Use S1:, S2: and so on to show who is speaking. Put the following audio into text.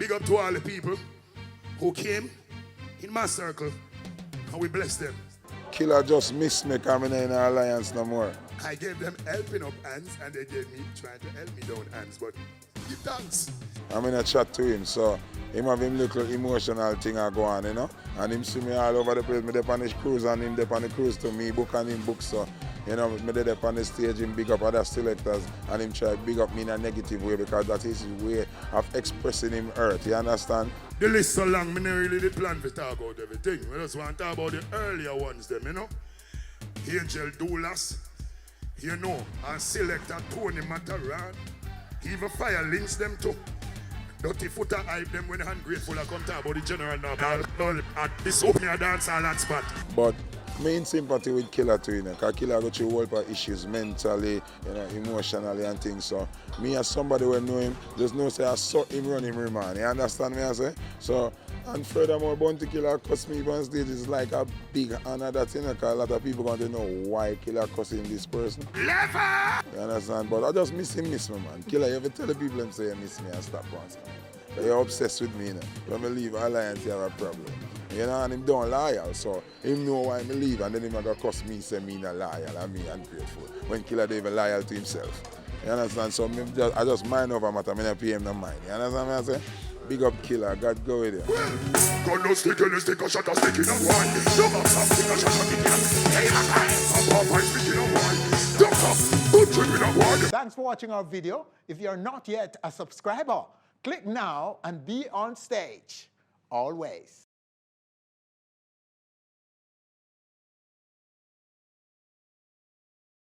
S1: big up to all the people who came in my circle, and we bless them.
S2: Killer just missed me coming in an alliance no more.
S1: I gave them helping up hands, and they gave me trying to help me down hands, but give thanks.
S2: I'm in a chat to him, so him have him little emotional thing I go on, you know. And him see me all over the place. Me dey on the cruise and him dey on the cruise to me, book and him book, so you know, me dey on the stage, him big up other selectors and him try big up me in a negative way because that is his way of expressing him hurt, you understand?
S1: The list so long, me not really did plan to talk about everything. We just want to talk about the earlier ones, them, you know. Angel Doulas, you know, and selector Tony Mataran. Even Fire links them too. Dirty Footer hype them when ungrateful I come talk about the general now. At this open your dance all that spot.
S2: But me in sympathy with Killer too, you know, because Killer go through a whole lot of issues mentally, you know, emotionally and things. So me as somebody who know him, just know say I saw him run him man. You understand me I say? So and furthermore, Bounty Killer cuss me on stage is like a big honor that, you know, because a lot of people want to know why Killer cussing this person.
S1: Lever!
S2: You understand? But I just miss me, man. Killer, you ever tell the people and say you miss me and stop once. You're obsessed with me, you know. When I leave Alliance, you have a problem. You know, and him don't loyal, so him know why I leave, and then him gonna cuss me, say me not loyal, and me ungrateful. When Killer don't even loyal to himself. You understand? So I just mind over matter, I don't pay him no mind. You understand what I say? Big up Killer, God go with you.
S1: Gun no stick, and stick a shot, a stick in a wine. Don't have something, a shot, a stick in a hey, a pop, I stick in a wine. Don't have good drink in a wine.
S3: Thanks for watching our video. If you're not yet a subscriber, click now and be on stage. Always.